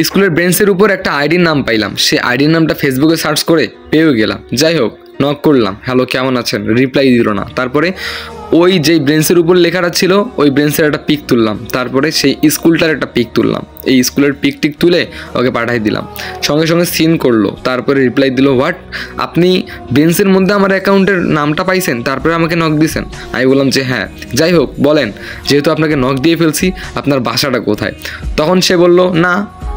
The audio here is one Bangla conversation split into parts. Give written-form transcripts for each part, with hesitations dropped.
স্কুলের বেঞ্চের উপর একটা আইডির নাম পাইলাম, সে আইডির নামটা ফেসবুকে সার্চ করে পেয়েও গেলাম। যাই হোক, নক করলাম, হ্যালো কেমন আছেন, রিপ্লাই দিল না। তারপরে ওই যেই বেঞ্চের উপর লেখাটা ছিল ওই বেঞ্চের একটা পিক তুললাম, তারপরে সেই স্কুলটার একটা পিক তুললাম, এই স্কুলের পিক টিক তুলে ওকে পাঠাই দিলাম। সঙ্গে সঙ্গে সিন করলো, তারপরে রিপ্লাই দিল, হোয়াট, আপনি বেঞ্চের মধ্যে আমার অ্যাকাউন্টের নামটা পাইছেন তারপরে আমাকে নক দিয়েছেন? আমি বললাম যে হ্যাঁ। যাই হোক বলেন, যেহেতু আপনাকে নক দিয়ে ফেলছি আপনার বাসাটা কোথায়? তখন সে বলল, না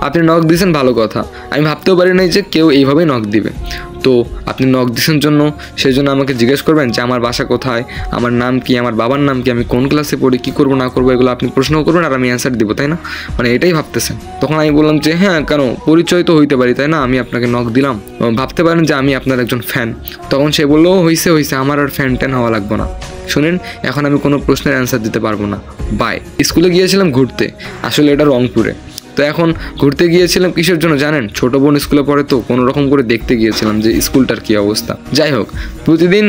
আপনি নক দিয়েছেন ভালো কথা, আমি ভাবতেও পারি নাই যে কেউ এইভাবেই নক দিবে। তো আপনি নক দিয়েছেন জন্য সেই জন্য আমাকে জিজ্ঞেস করবেন যে আমার বাসা কোথায়, আমার নাম কি, আমার বাবার নাম কি, আমি কোন ক্লাসে পড়ি, কী করবো না করবো, এগুলো আপনি প্রশ্ন করবেন আর আমি অ্যান্সার দিব, তাই না? মানে এটাই ভাবতেছেন। তখন আমি বললাম যে হ্যাঁ, কেন, পরিচয় তো হইতে পারি, তাই না? আমি আপনাকে নক দিলাম, ভাবতে পারেন যে আমি আপনার একজন ফ্যান। তখন সে বললো, হইছে হইছে, আমার আর ফ্যান ট্যান হওয়া লাগবে না। শুনেন, এখন আমি কোনো প্রশ্নের অ্যান্সার দিতে পারবো না, বাই। স্কুলে গিয়েছিলাম ঘুরতে, আসলে এটা রংপুরে। তো এখন ঘুরতে গিয়েছিলাম কিসের জন্য জানেন? ছোটো বোন স্কুলে পড়ে, তো কোনো রকম করে দেখতে গিয়েছিলাম যে স্কুলটার কী অবস্থা। যাই হোক, প্রতিদিন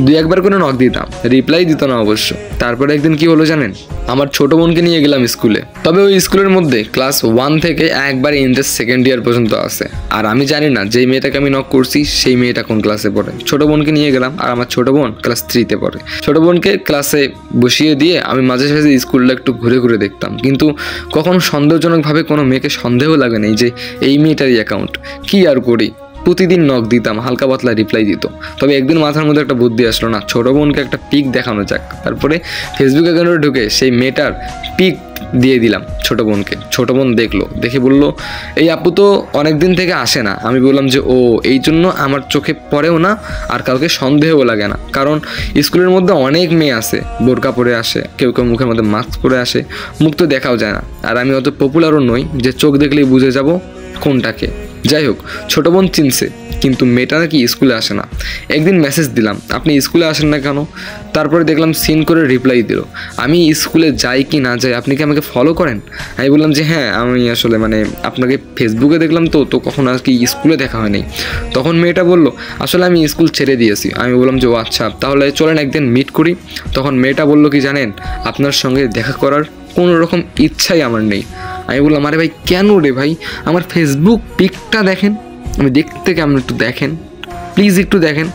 2-1বার করে নক দিতাম, রিপ্লাই দিত না অবশ্য। তারপরে একদিন কি হলো জানেন? আমার ছোটো বোনকে নিয়ে গেলাম স্কুলে। তবে ওই স্কুলের মধ্যে ক্লাস 1 থেকে একবার ইন্টার সেকেন্ড ইয়ার পর্যন্ত আছে। আর আমি জানি না যেই মেয়েটাকে আমি নক করছি সেই মেয়েটা কোন ক্লাসে পড়ে। ছোটো বোনকে নিয়ে গেলাম, আর আমার ছোটো বোন ক্লাস 3-তে পড়ে। ছোটো বোনকে ক্লাসে বসিয়ে দিয়ে আমি মাঝে সাঝে স্কুলটা একটু ঘুরে ঘুরে দেখতাম, কিন্তু কখনো সন্দেহজনকভাবে কোনো মেয়েকে সন্দেহ লাগে নাই যে এই মেয়েটারই অ্যাকাউন্ট। কি আর করি, প্রতিদিন নক দিতাম, হালকা পাতলা রিপ্লাই দিত। তবে একদিন মাথার মধ্যে একটা বুদ্ধি আসলো, না ছোটো বোনকে একটা পিক দেখানো যাক। তারপরে ফেসবুক অ্যাকাউন্টে ঢুকে সেই মেয়েটার পিক দিয়ে দিলাম ছোটো বোনকে। ছোটো বোন দেখলো, দেখে বলল, এই আপু তো অনেক দিন থেকে আসে না। আমি বললাম যে ও, এই জন্য আমার চোখে পড়েও না আর কাউকে সন্দেহও লাগে না, কারণ স্কুলের মধ্যে অনেক মেয়ে আছে বোরকা পরে আসে, কেউ কেউ মুখের মধ্যে মাস্ক পরে আসে, মুখ তো দেখাও যায় না। আর আমি অত পপুলারও নই যে চোখ দেখলেই বুঝে যাব কোনটাকে। যাই হোক, ছোটো বোন চিনছে, কিন্তু মেয়েটা নাকি স্কুলে আসে না। একদিন মেসেজ দিলাম, আপনি স্কুলে আসেন না কেন? তারপরে দেখলাম সিন করে রিপ্লাই দিল, আমি স্কুলে যাই কি না যাই আপনি কি আমাকে ফলো করেন? আমি বললাম যে হ্যাঁ, আমি আসলে মানে আপনাকে ফেসবুকে দেখলাম, তো কখন আর কি স্কুলে দেখা হয়নি। তখন মেয়েটা বলল, আসলে আমি স্কুল ছেড়ে দিয়েছি। আমি বললাম যে ও আচ্ছা, তাহলে চলেন একদিন মিট করি। তখন মেয়েটা বলল কি জানেন, আপনার সঙ্গে দেখা করার কোনো রকম ইচ্ছাই আমার নেই। আমি বললাম, আরে ভাই কেন রে ভাই, আমার ফেসবুক পিকটা দেখেন, আমি দেখতে কেমন, একটু দেখেন প্লিজ, একটু দেখেন।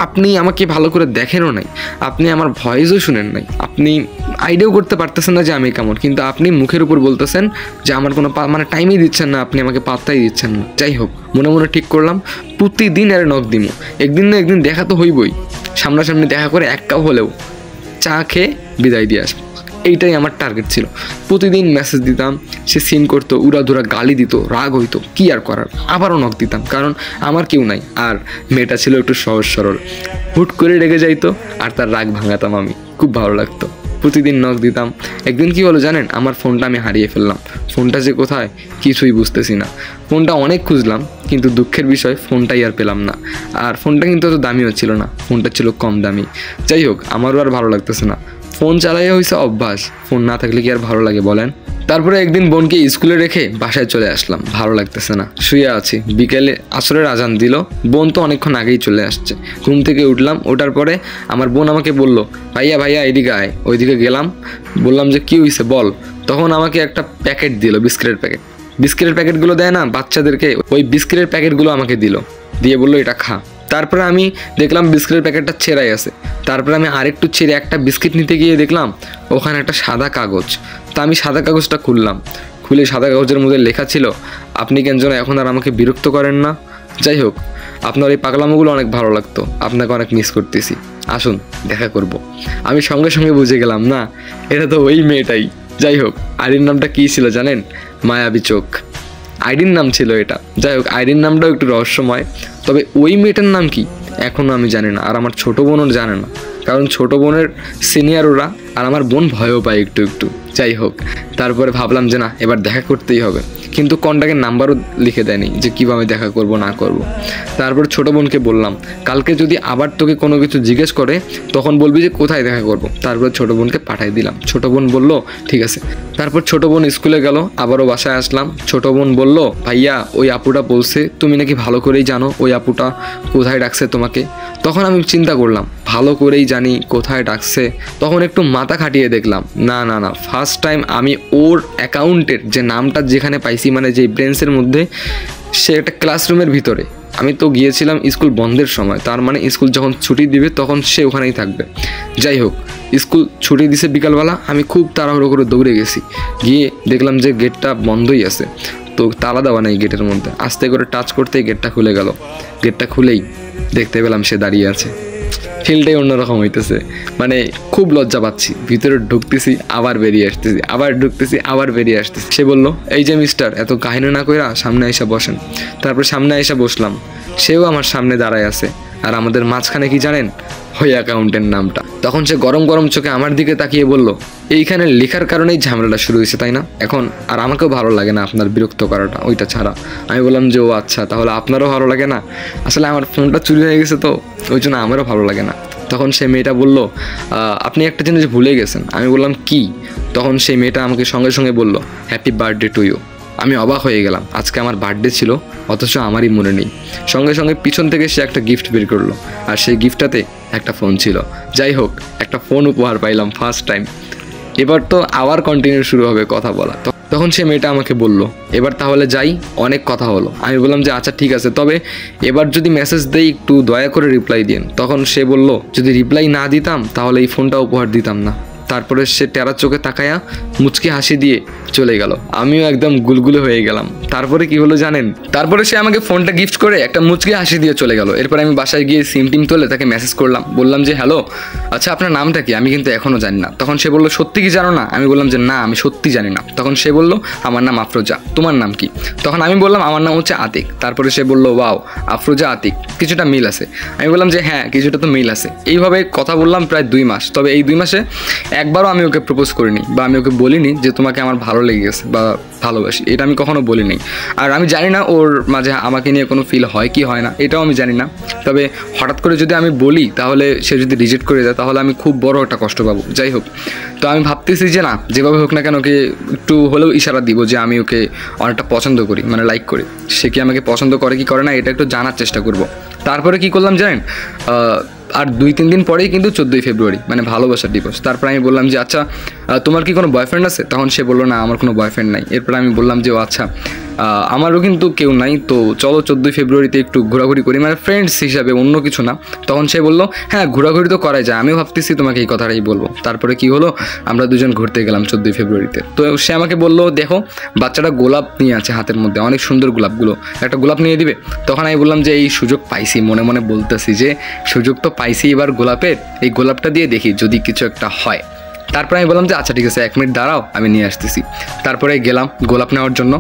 আপনি আমাকে ভালো করে দেখেনও নাই, আপনি আমার ভয়েসও শুনেন নাই, আপনি আইডিয়াও করতে পারতেছেন না যে আমি কেমন, কিন্তু আপনি মুখের উপর বলতেছেন যে আমার কোনো মানে টাইমই দিচ্ছেন না, আপনি আমাকে পাত্তাই দিচ্ছেন না। যাই হোক, মনে মনে ঠিক করলাম প্রতিদিন আরে নক দিমু, একদিন না একদিন দেখা তো হইবই, সামনাসামনি দেখা করে এক কাপ হলেও চা খেয়ে বিদায় দিয়ে আসবো। এইটাই আমার টার্গেট ছিল। প্রতিদিন মেসেজ দিতাম, সে সিন করতো, উড়াধুরা গালি দিত, রাগ হইতো, কি আর করার, আবারও নক দিতাম, কারণ আমার কেউ নাই। আর মেয়েটা ছিল একটু সহজ সরল, হুট করে রেগে যাইতো আর তার রাগ ভাঙাতাম আমি, খুব ভালো লাগতো। প্রতিদিন নক দিতাম। একদিন কি হলো জানেন, আমার ফোনটা আমি হারিয়ে ফেললাম। ফোনটা যে কোথায় কিছুই বুঝতেছি না। ফোনটা অনেক খুঁজলাম, কিন্তু দুঃখের বিষয় ফোনটাই আর পেলাম না। আর ফোনটা কিন্তু অত দামিও ছিল না, ফোনটা ছিল কম দামি। যাই হোক, আমারও আর ভালো লাগতেছে না, ফোন চালাইয়া হয়েছে অভ্যাস, ফোন না থাকলে কি আর ভালো লাগে বলেন? তারপরে একদিন বোনকে স্কুলে রেখে বাসায় চলে আসলাম, ভালো লাগতেছে না, শুয়ে আছি। বিকেলে আসরের আজান দিল, বোন তো অনেকক্ষণ আগেই চলে আসছে। ঘুম থেকে উঠলাম, ওঠার পরে আমার বোন আমাকে বলল, ভাইয়া ভাইয়া এদিকে আয়। ওইদিকে গেলাম, বললাম যে কী হয়েছে বল। তখন আমাকে একটা প্যাকেট দিল, বিস্কিটের প্যাকেট। বিস্কিটের প্যাকেটগুলো দেয় না বাচ্চাদেরকে, ওই বিস্কিটের প্যাকেটগুলো আমাকে দিল, দিয়ে বললো এটা খা। তারপরে আমি দেখলাম বিস্কিটের প্যাকেটটা ছেঁড়াই আছে। তারপরে আমি আরেকটু ছেড়ে একটা বিস্কিট নিতে গিয়ে দেখলাম ওখানে একটা সাদা কাগজ। তা আমি সাদা কাগজটা খুলে সাদা কাগজের মধ্যে লেখা ছিল, আপনি কেন যেন এখন আর আমাকে বিরক্ত করেন না। যাই হোক, আপনার এই পাগলামোগুলো অনেক ভালো লাগতো, আপনাকে অনেক মিস করতেছি, আসুন দেখা করব। আমি সঙ্গে সঙ্গে বুঝে গেলাম, না এটা তো ওই মেয়েটাই। যাই হোক, আইডির নামটা কী ছিল জানেন? মায়াবী চোখ আইডির নাম ছিল এটা। যাই হোক, আইডির নামটাও একটু রহস্যময়, তবে ওই মেয়েটার নাম কি এখনও আমি জানি না, আর আমার ছোটো বোনও জানে না, কারণ ছোটো বোনের সিনিয়র ওরা, আর আমার বোন ভয়ও পায় একটু একটু। যাই হোক, তারপরে ভাবলাম যে না, এবার দেখা করতেই হবে, কিন্তু কন্ট্যাক্টের নাম্বারও লিখে দেয়নি যে কীভাবে দেখা করব না করব। তারপর ছোটো বোনকে বললাম, কালকে যদি আবার তোকে কোনো কিছু জিজ্ঞেস করে তখন বলবি যে কোথায় দেখা করব। তারপর ছোটো বোনকে পাঠাই দিলাম, ছোটো বোন বলল ঠিক আছে। তারপর ছোটো বোন স্কুলে গেল, আবারও বাসায় আসলাম। ছোটো বোন বলল, ভাইয়া ওই আপুটা বলছে তুমি নাকি ভালো করেই জানো ওই আপুটা কোথায় রাখছে তোমাকে। তখন আমি চিন্তা করলাম, ভালো করেই জানি কোথায় ডাকছে। তখন একটু মাথা খাটিয়ে দেখলাম না না না, ফার্স্ট টাইম আমি ওর অ্যাকাউন্টের যে নামটা যেখানে পাইছি, মানে যে ব্রেন্সের মধ্যে, সে একটা ক্লাসরুমের ভিতরে। আমি তো গিয়েছিলাম স্কুল বন্ধের সময়, তার মানে স্কুল যখন ছুটি দিবে তখন সে ওখানেই থাকবে। যাই হোক, স্কুল ছুটি দিছে বিকালবেলা, আমি খুব তাড়াহুড়ো করে দৌড়ে গেছি, গিয়ে দেখলাম যে গেটটা বন্ধই আছে, তো তালা দেওয়া নেই গেটের মধ্যে। আস্তে করে টাচ করতেই গেটটা খুলে গেল। গেটটা খুলেই দেখতে পেলাম সে দাঁড়িয়ে আছে। ফিলটাই অন্যরকম হইতেছে, মানে খুব লজ্জা পাচ্ছি। ভিতরে ঢুকতেছি, আবার বেরিয়ে আসতেছি, আবার ঢুকতেছি, আবার বেরিয়ে আসতেছি। সে বলল, এই যে মিস্টার, এত কাহিনী না কইরা সামনে এসে বসেন। তারপর সামনে এসে বসলাম, সেও আমার সামনে দাঁড়ায় আছে। আর আমাদের মাঝখানে কি জানেন, ওই অ্যাকাউন্টের নামটা। তখন সে গরম গরম চোখে আমার দিকে তাকিয়ে বলল, এইখানে লেখার কারণেই ঝামেলাটা শুরু হয়েছে তাই না? এখন আর আমাকেও ভালো লাগে না আপনার বিরক্ত করাটা, ওইটা ছাড়া। আমি বললাম যে ও আচ্ছা, তাহলে আপনারও ভালো লাগে না? আসলে আমার ফোনটা চুরি হয়ে গেছে তো, ওই জন্য আমারও ভালো লাগে না। তখন সেই মেয়েটা বলল, আপনি একটা জিনিস ভুলে গেছেন। আমি বললাম কি? তখন সেই মেয়েটা আমাকে সঙ্গে সঙ্গে বলল, হ্যাপি বার্থডে টু ইউ। আমি অবাক হয়ে গেলাম, আজকে আমার বার্থডে ছিল অথচ আমারই মনে নেই। সঙ্গে সঙ্গে পিছন থেকে সে একটা গিফট বের করলো, আর সেই গিফটটাতে একটা ফোন ছিল। যাই হোক, একটা ফোন উপহার পাইলাম ফার্স্ট টাইম। এবার তো আবার কন্টিনিউ শুরু হবে কথা বলা। তখন সে মেয়েটা আমাকে বলল, এবার তাহলে যাই, অনেক কথা হলো। আমি বললাম যে আচ্ছা ঠিক আছে, তবে এবার যদি মেসেজ দেই একটু দয়া করে রিপ্লাই দিন। তখন সে বলল, যদি রিপ্লাই না দিতাম তাহলে এই ফোনটা উপহার দিতাম না। তারপরে সে টেরা চোখে তাকায়া মুচকি হাসি দিয়ে চলে গেল। আমিও একদম গুলগুলে হয়ে গেলাম। তারপরে কি হলো জানেন? তারপরে সে আমাকে ফোনটা গিফট করে একটা মুচকি হাসি দিয়ে চলে গেল। এরপর আমি বাসায় গিয়ে সিম টিম তুলে তাকে মেসেজ করলাম, বললাম যে হ্যালো, আচ্ছা আপনার নামটা কি? আমি কিন্তু এখনও জানি না। তখন সে বললো, সত্যি কি জানো না? আমি বললাম যে না, আমি সত্যি জানি না। তখন সে বলল, আমার নাম আফরোজা, তোমার নাম কি? তখন আমি বললাম, আমার নাম হচ্ছে আতিক। তারপরে সে বলল, ওয়াও, আফরোজা আতিক, কিছুটা মিল আছে। আমি বললাম যে হ্যাঁ, কিছুটা তো মিল আছে। এইভাবে কথা বললাম প্রায় 2 মাস। তবে এই 2 মাসে একবারও আমি ওকে প্রপোজ করিনি, বা আমি ওকে বলিনি যে তোমাকে আমার ভালো লেগে গেছে বা ভালোবাসি, এটা আমি কখনো বলিনি। আর আমি জানি না ওর মাঝে আমাকে নিয়ে কোনো ফিল হয় কি হয় না, এটাও আমি জানি না। তবে হঠাৎ করে যদি আমি বলি, তাহলে সে যদি রিজেক্ট করে দেয়, তাহলে আমি খুব বড় একটা কষ্ট পাবো। যাই হোক, তো আমি ভাবতেছি যে না, যেভাবে হোক না কেন ওকে একটু হলেও ইশারা দিব যে আমি ওকে অনেকটা পছন্দ করি, মানে লাইক করি। সে কি আমাকে পছন্দ করে কি করে না, এটা একটু জানার চেষ্টা করব। তারপরে কি করলাম জানেন? আর 2-3 দিন পরেই কিন্তু 14ই ফেব্রুয়ারি, মানে ভালোবাসার দিবস। তারপর আমি বললাম যে আচ্ছা, তোমার কি কোনো বয়ফ্রেন্ড আছে? তখন সে বললো, না, আমার কোনো বয়ফ্রেন্ড নাই। এরপর আমি বললাম যে ও আচ্ছা, আমারও কিন্তু কেউ নাই, তো চলো 14ই ফেব্রুয়ারিতে একটু ঘোরাঘুরি করি, মানে ফ্রেন্ডস হিসাবে, অন্য কিছু না। তখন সে বললো, হ্যাঁ, ঘোরাঘুরি তো করাই যায়, আমিও ভাবতেছি তোমাকে এই কথাটাই বলবো। তারপরে কি হলো, আমরা দুজন ঘুরতে গেলাম 14ই ফেব্রুয়ারিতে। তো সে আমাকে বললো, দেখো, বাচ্চাটা গোলাপ নিয়ে আছে হাতের মধ্যে, অনেক সুন্দর গোলাপগুলো, একটা গোলাপ নিয়ে দিবে? তখন আমি বললাম যে এই সুযোগ পাইছি, মনে মনে বলতেছি যে সুযোগ তো পাইছি এবার গোলাপের, এই গোলাপটা দিয়ে দেখি যদি কিছু একটা হয়। তারপরে আমি বললাম যে আচ্ছা ঠিক আছে, 1 মিনিট দাঁড়াও, আমি নিয়ে আসতেছি। তারপরে গেলাম গোলাপ নেওয়ার জন্য।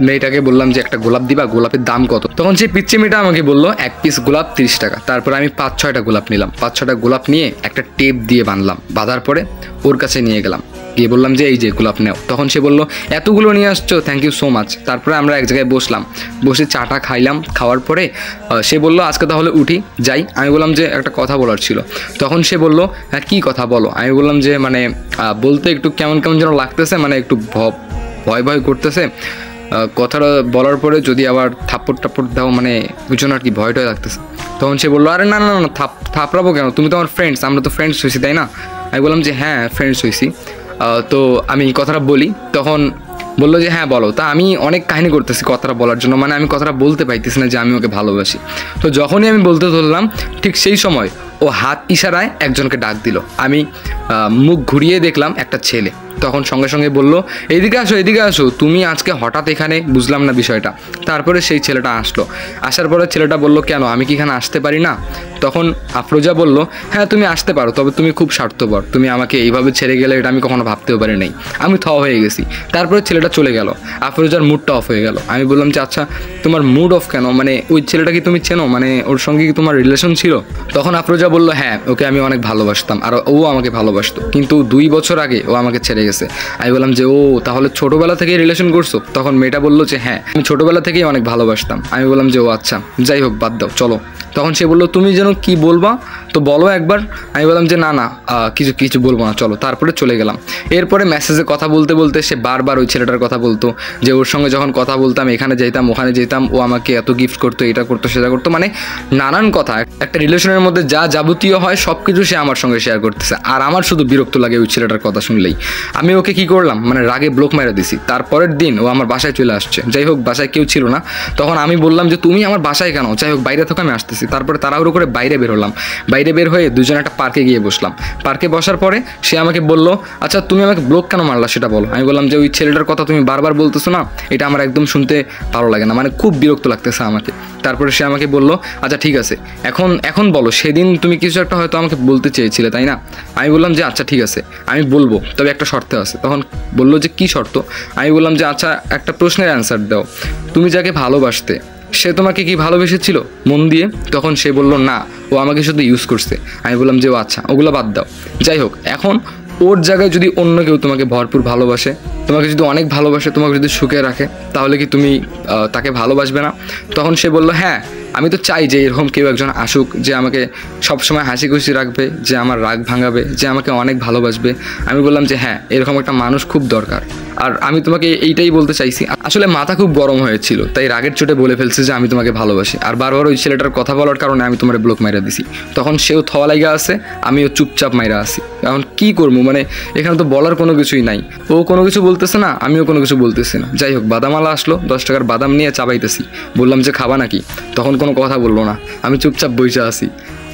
মেয়েটাকে বললাম যে একটা গোলাপ দিবা, গোলাপের দাম কত? তখন সেই পিচ্চি মেয়েটা আমাকে বললো 1 পিস গোলাপ 30 টাকা। তারপরে আমি 5-6টা গোলাপ নিলাম। 5-6টা গোলাপ নিয়ে একটা টেপ দিয়ে বাঁধলাম, বাঁধার পরে ওর কাছে নিয়ে গেলাম, গিয়ে বললাম যে এই যে গোলাপ নেও। তখন সে বললো, এতগুলো নিয়ে আসছো, থ্যাংক ইউ সো মাচ। তারপরে আমরা এক জায়গায় বসলাম, বসে চাটা খাইলাম। খাওয়ার পরে সে বললো, আজকে তাহলে উঠি, যাই। আমি বললাম যে একটা কথা বলার ছিল। তখন সে বললো, হ্যাঁ কী কথা বলো? আমি বললাম যে মানে বলতে একটু কেমন কেমন যেন লাগতেছে, মানে একটু ভয় ভয় করতেছে। কথাটা বলার পরে যদি আবার থাপ্পড় দাও, মানে ওই জন্য আর কি ভয়টাই লাগতেছে। তখন সে বললো, আরে না না না, থাপড়াবো কেন? তুমি তো আমার ফ্রেন্ডস, আমরা তো ফ্রেন্ডস হয়েছি তাই না? আমি বললাম যে হ্যাঁ, ফ্রেন্ডস হয়েছি। তো আমি কথাটা বলি। তখন বললো যে হ্যাঁ বলো। তা আমি অনেক কাহিনী করতেছি কথাটা বলার জন্য, মানে আমি কথাটা বলতে পাইতেছি না যে আমি ওকে ভালোবাসি। তো যখনই আমি বলতে ধরলাম, ঠিক সেই সময় ও হাত ইশারায় একজনকে ডাক দিল। আমি মুখ ঘুরিয়ে দেখলাম একটা ছেলে। তখন সঙ্গে সঙ্গে বলল, এদিকে আসো, এদিকে আসো, তুমি আজকে হঠাৎ এখানে? বুঝলাম না বিষয়টা। তারপরে সেই ছেলেটা আসলো। আসার পরে ছেলেটা বলল, কেন, আমি কি এখানে আসতে পারি না? তখন আফরোজা বলল, হ্যাঁ তুমি আসতে পারো, তবে তুমি খুব স্বার্থপর, তুমি আমাকে এইভাবে ছেড়ে গেলে এটা আমি কখনো ভাবতেও পারি নাই। আমি হয়ে গেছি। তারপরে ছেলেটা চলে গেল, আফরোজার মুডটা অফ হয়ে গেল। আমি বললাম যে আচ্ছা, তোমার মুড অফ কেন? মানে ওই ছেলেটা কি তুমি চেনো? মানে ওর সঙ্গে কি তোমার রিলেশন ছিল? তখন আফরোজা বলল, হ্যাঁ, ওকে আমি অনেক ভালোবাসতাম, আর ও আমাকে ভালোবাসতো, কিন্তু 2 বছর আগে ও আমাকে ছেড়ে গেছে। গেছে। আমি বললাম যে ও তাহলে ছোটোবেলা থেকেই রিলেশন করছো? তখন মেয়েটা বললো যে হ্যাঁ, আমি ছোটোবেলা থেকেই অনেক ভালোবাসতাম। আমি বললাম যে ও আচ্ছা, যাই হোক বাদ দাও, চলো। তখন সে বললো তুমি যেন কি বলবা তো বলো একবার। আমি বললাম যে না না, কিছু কিছু বলবো না, চলো। তারপরে চলে গেলাম। এরপরে মেসেজে কথা বলতে বলতে সে বারবার ওই ছেলেটার কথা বলতো, যে ওর সঙ্গে যখন কথা বলতাম এখানে যেতাম ওখানে যেতাম, ও আমাকে এত গিফট করতো, এটা করতো সেটা করতো, মানে নানান কথা। একটা রিলেশনের মধ্যে যা যাবতীয় হয় সব কিছু সে আমার সঙ্গে শেয়ার করতেছে। আর আমার শুধু বিরক্ত লাগে ওই ছেলেটার কথা শুনলেই। আমি ওকে কি করলাম, মানে রাগে ব্লক মেরে দিছি। তারপরের দিন ও আমার বাসায় চলে আসছে। যাই হোক, বাসায় কেউ ছিল না। তখন আমি বললাম যে তুমি আমার বাসায় কেন? যাই হোক, বাইরে থেকে আমি আসতেছি। তারপরে তাড়াহুড়ো করে বাইরে বের হলাম। বাইরে বের হয়ে দুজনে একটা পার্কে গিয়ে বসলাম। পার্কে বসার পরে সে আমাকে বললো আচ্ছা তুমি আমাকে ব্লক কেন মারলা সেটা বলো। আমি বললাম যে ওই ছেলেটার কথা তুমি বারবার বলতেছো না, এটা আমার একদম শুনতে ভালো লাগে না, মানে খুব বিরক্ত লাগতেছে আমাকে। তারপরে সে আমাকে বললো আচ্ছা ঠিক আছে, এখন বলো, সেদিন তুমি কিছু একটা হয়তো আমাকে বলতে চেয়েছিলে তাই না? আমি বললাম যে আচ্ছা ঠিক আছে আমি বলবো, তবে একটা শর্তে আছে। তখন বললো যে কী শর্ত? আমি বললাম যে আচ্ছা একটা প্রশ্নের অ্যান্সার দাও, তুমি যাকে ভালোবাসতে সে তোমাকে কি ভালোবেসেছিল মন দিয়ে? তখন সে বলল না, ও আমাকে শুধু ইউজ করছে। আমি বললাম যে ও আচ্ছা, ওগুলো বাদ দাও। যাই হোক, এখন ওর জায়গায় যদি অন্য কেউ তোমাকে ভরপুর ভালোবাসে, তোমাকে যদি অনেক ভালোবাসে, তোমাকে যদি সুখে রাখে, তাহলে কি তুমি তাকে ভালোবাসবে না? তখন সে বলল হ্যাঁ, আমি তো চাই যে এরকম কেউ একজন আসুক যে আমাকে সবসময় হাসি খুশি রাখবে, যে আমার রাগ ভাঙাবে, যে আমাকে অনেক ভালোবাসবে। আমি বললাম যে হ্যাঁ, এরকম একটা মানুষ খুব দরকার। আর আমি তোমাকে এইটাই বলতে চাইছি। আসলে মাথা খুব গরম হয়েছিল, তাই রাগের চোটে বলে ফেলছে যে আমি তোমাকে ভালোবাসি। আর বারবার ওই ছেলেটার কথা বলার কারণে আমি তোমার ব্লক মাইরা দিছি। তখন সেও থওয়া লাইগা আছে, আমিও চুপচাপ মাইরা আসি। এখন কী করবো, মানে এখানে তো বলার কোনো কিছুই নাই। ও কোনো কিছু বলতেছে না, আমিও কোনো কিছু বলতেছি না। যাই হোক, বাদামালা আসলো, 10 টাকার বাদাম নিয়ে চাবাইতেছি। বললাম যে খাবা নাকি? তখন কোনো কথা বললো না, আমি চুপচাপ বইসা আছি।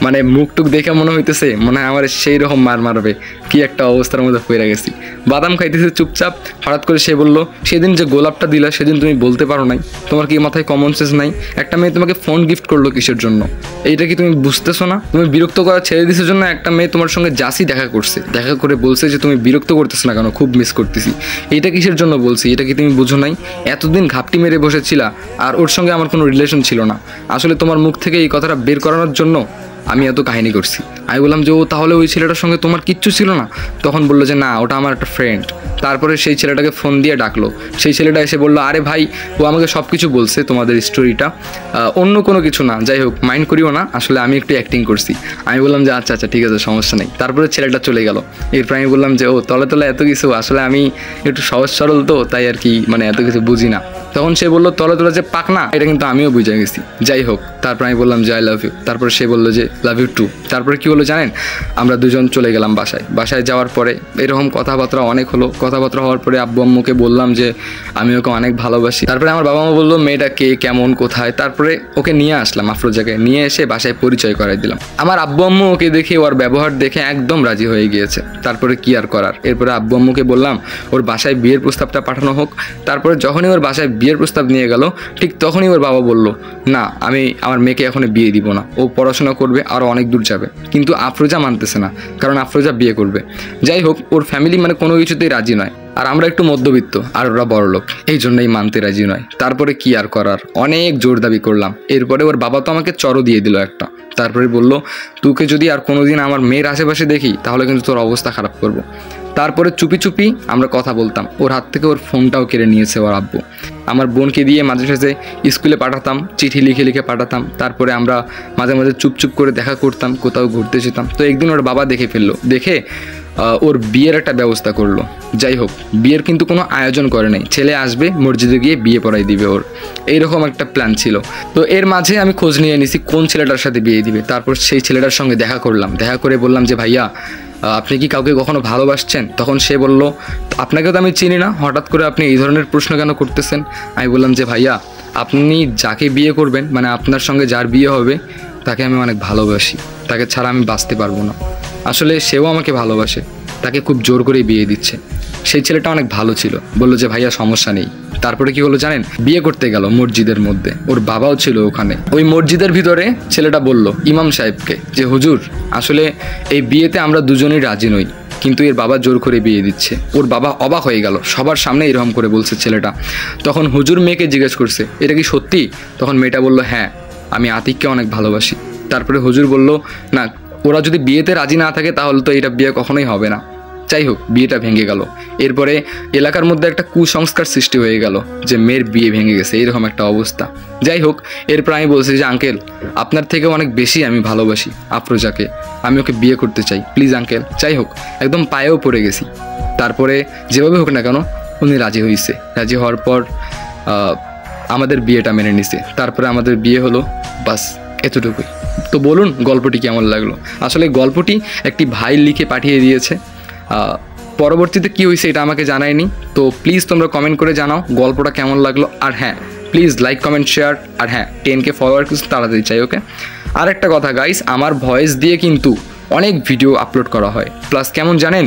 মানে মুখ টুক দেখে মনে হইতেছে মনে হয় আমার সেই রকম মার মারবে, কি একটা অবস্থার মধ্যে পড়ে গেছি। বাদাম খাইতেছে চুপচাপ। হঠাৎ করে সে বললো সেদিন যে গোলাপটা দিলা সেদিন তুমি বলতে পারো নাই? তোমার কি মাথায় কমন সেন্স নাই? একটা মেয়ে তোমাকে ফোন গিফট করলো কিসের জন্য? এইটা কি তুমি বুঝতেছো না? তুমি বিরক্ত করা ছেড়ে দিছের জন্য একটা মেয়ে তোমার সঙ্গে জাসি দেখা করছে, দেখা করে বলছে যে তুমি বিরক্ত করতেছো না কেন, খুব মিস করতেছি। এইটা কিসের জন্য বলছি, এটা কি তুমি বুঝো নাই? এতদিন ঘাপটি মেরে বসেছিলা, আর ওর সঙ্গে আমার কোনো রিলেশন ছিল না। আসলে তোমার মুখ থেকে এই কথাটা বের করানোর জন্য আমি এত কাহিনী করছি। আমি বললাম যে ও তাহলে ওই ছেলেটার সঙ্গে তোমার কিচ্ছু ছিল না? তখন বললো যে না, ওটা আমার একটা ফ্রেন্ড। তারপরে সেই ছেলেটাকে ফোন দিয়ে ডাকলো। সেই ছেলেটা এসে বললো আরে ভাই, ও আমাকে সব কিছু বলছে তোমাদের স্টোরিটা, অন্য কোনো কিছু না। যাই হোক, মাইন্ড করিও না, আসলে আমি একটু অ্যাক্টিং করছি। আমি বললাম যে আচ্ছা আচ্ছা ঠিক আছে, সমস্যা নেই। তারপরে ছেলেটা চলে গেল। এরপর আমি বললাম যে ও তলে তলে এত কিছু, আসলে আমি একটু সহজ সরল তো, তাই আর কি, মানে এত কিছু বুঝি না। তখন সে বললো তলে তলে যে পাক না, এটা কিন্তু আমিও বুঝে গেছি। যাই হোক, তারপর আমি বললাম যে আই লাভ ইউ। তারপরে সে বললো যে লাভ ইউ টু। তারপরে কী হলো জানেন? আমরা দুজন চলে গেলাম বাসায়। বাসায় যাওয়ার পরে এরকম কথাবার্তা অনেক হলো। কথাবার্তা হওয়ার পরে আব্বু আম্মুকে বললাম যে আমি ওকে অনেক ভালোবাসি। তারপরে আমার বাবা মা বললো মেয়েটা কে, কেমন, কোথায়। তারপরে ওকে নিয়ে আসলাম আফরোজাকে, নিয়ে এসে বাসায় পরিচয় করাই দিলাম। আমার আব্বু আম্মু ওকে দেখে, ওর ব্যবহার দেখে একদম রাজি হয়ে গিয়েছে। তারপরে কি আর করার, এরপরে আব্বু আম্মুকে বললাম ওর বাসায় বিয়ের প্রস্তাবটা পাঠানো হোক। তারপরে যখনই ওর বাসায় বিয়ের প্রস্তাব নিয়ে গেল, ঠিক তখনই ওর বাবা বলল না, আমি আমার মেয়েকে এখনই বিয়ে দিব না, ও পড়াশোনা করবে, আরও অনেক দূর যাবে। কিন্তু আফরোজা মানতেছে না, কারণ আফরোজা বিয়ে করবে। যাই হোক, ওর ফ্যামিলি মানে কোনো কিছুতেই রাজি নয়। আর আমরা একটু মধ্যবিত্ত, আর ওরা বড়লোক, এই জন্যই মানতে রাজি নয়। তারপরে কি আর করার, অনেক জোর দাবি করলাম। এরপরে ওর বাবা তো আমাকে চড়ও দিয়ে দিল একটা। তারপরে বলল তোকে যদি আর কোনোদিন আমার মেয়ের আশেপাশে দেখি তাহলে কিন্তু তোর অবস্থা খারাপ করব। তারপরে চুপি চুপি আমরা কথা বলতাম। ওর হাত থেকে ওর ফোনটাও কেড়ে নিয়েছে ওর আব্বু। আমার বোনকে দিয়ে মাঝে সাঝে স্কুলে পাঠাতাম, চিঠি লিখে লিখে পাঠাতাম। তারপরে আমরা মাঝে মাঝে চুপচুপ করে দেখা করতাম, কোথাও ঘুরতে যেতাম। তো একদিন ওর বাবা দেখে ফেললো, দেখে ওর বিয়ের একটা ব্যবস্থা করলো। যাই হোক, বিয়ের কিন্তু কোনো আয়োজন করে নাই, ছেলে আসবে, মসজিদে গিয়ে বিয়ে পড়াই দিবে ওর, এইরকম একটা প্ল্যান ছিল। তো এর মাঝে আমি খোঁজ নিয়ে নিছি কোন ছেলেটার সাথে বিয়ে দিবে। তারপর সেই ছেলেটার সঙ্গে দেখা করলাম। দেখা করে বললাম যে ভাইয়া, আপনি কি কাউকে কখনো ভালোবাসছেন? তখন সে বলল আপনাকে তো আমি চিনি না, হঠাৎ করে আপনি এই ধরনের প্রশ্ন কেন করতেছেন? আমি বললাম যে ভাইয়া, আপনি যাকে বিয়ে করবেন, মানে আপনার সঙ্গে যার বিয়ে হবে, তাকে আমি অনেক ভালোবাসি, তাকে ছাড়া আমি বাঁচতে পারবো না। আসলে সেও আমাকে ভালোবাসে, তাকে খুব জোর করে বিয়ে দিচ্ছে। সেই ছেলেটা অনেক ভালো ছিল, বললো যে ভাইয়া সমস্যা নেই। তারপরে কি হলো জানেন? বিয়ে করতে গেল মসজিদের মধ্যে, ওর বাবাও ছিল ওখানে। ওই মসজিদের ভিতরে ছেলেটা বলল ইমাম সাহেবকে যে হুজুর, আসলে এই বিয়েতে আমরা দুজনেই রাজি নই, কিন্তু এর বাবা জোর করে বিয়ে দিচ্ছে। ওর বাবা অবাক হয়ে গেল, সবার সামনে এরকম করে বলছে ছেলেটা। তখন হুজুর মেয়েকে জিজ্ঞেস করছে এটা কি সত্যি? তখন মেয়েটা বলল হ্যাঁ, আমি আতিককে অনেক ভালোবাসি। তারপরে হুজুর বলল না, ওরা যদি বিয়েতে রাজি না থাকে তাহলে তো এটা বিয়ে কখনোই হবে না। যাই হোক, বিয়েটা ভেঙে গেল। এরপরে এলাকার মধ্যে একটা কুসংস্কার সৃষ্টি হয়ে গেল যে মেয়ের বিয়ে ভেঙে গেছে, এরকম একটা অবস্থা। যাই হোক, এরপর আমি বলছি যে আঙ্কেল, আপনার থেকে অনেক বেশি আমি ভালোবাসি আফরোজাকে, আমি ওকে বিয়ে করতে চাই, প্লিজ আঙ্কেল। যাই হোক, একদম পায়েও পড়ে গেছি। তারপরে যেভাবে হোক না কেন উনি রাজি হয়েছে। রাজি হওয়ার পর আমাদের বিয়েটা মেনে নিছে। তারপরে আমাদের বিয়ে হলো, বাস এতটুকুই। তো বলুন গল্পটি কেমন লাগলো। আসলে গল্পটি একটি ভাই লিখে পাঠিয়ে দিয়েছে, পরবর্তীতে কী হয়েছে এটা আমাকে জানায়নি। তো প্লিজ তোমরা কমেন্ট করে জানাও গল্পটা কেমন লাগলো। আর হ্যাঁ, প্লিজ লাইক কমেন্ট শেয়ার। আর হ্যাঁ, 10K ফলোয়ার কিছু তাড়াতাড়ি চাই, ওকে। আর একটা কথা গাইস, আমার ভয়েস দিয়ে কিন্তু অনেক ভিডিও আপলোড করা হয়। প্লাস কেমন জানেন,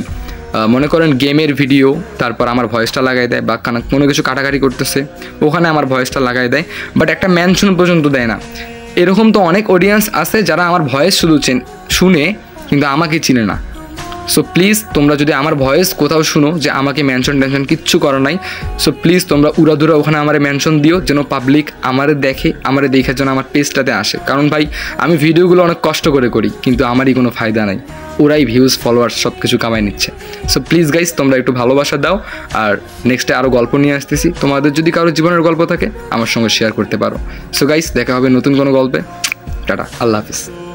মনে করেন গেমের ভিডিও, তারপর আমার ভয়েসটা লাগাই দেয়, বা কোনো কিছু কাটাকাটি করতেছে ওখানে আমার ভয়েসটা লাগাই দেয়, বাট একটা মেনশন পর্যন্ত দেয় না। এরকম তো অনেক অডিয়েন্স আছে যারা আমার ভয়েস শুধু শুনে কিন্তু আমাকে চিনে না। সো প্লিজ তোমরা যদি আমার ভয়েস কোথাও শুনো যে আমাকে মেনশন টেনশন কিচ্ছু করা নাই, সো প্লিজ তোমরা উড়াধুরা ওখানে আমার মেনশন দিও, যেন পাবলিক আমারে দেখে, আমারে দেখার জন্য আমার পেজটাতে আসে। কারণ ভাই, আমি ভিডিওগুলো অনেক কষ্ট করে করি, কিন্তু আমারই কোনো ফায়দা নাই, ওরাই ভিউজ ফলোয়ার্স সব কিছু কামাই নিচ্ছে। সো প্লিজ গাইস, তোমরা একটু ভালোবাসা দাও। আর নেক্সটে আরও গল্প নিয়ে আসতেছি, তোমাদের যদি কারো জীবনের গল্প থাকে আমার সঙ্গে শেয়ার করতে পারো। সো গাইস, দেখা হবে নতুন কোনো গল্পে। টাটা, আল্লাহ হাফিজ।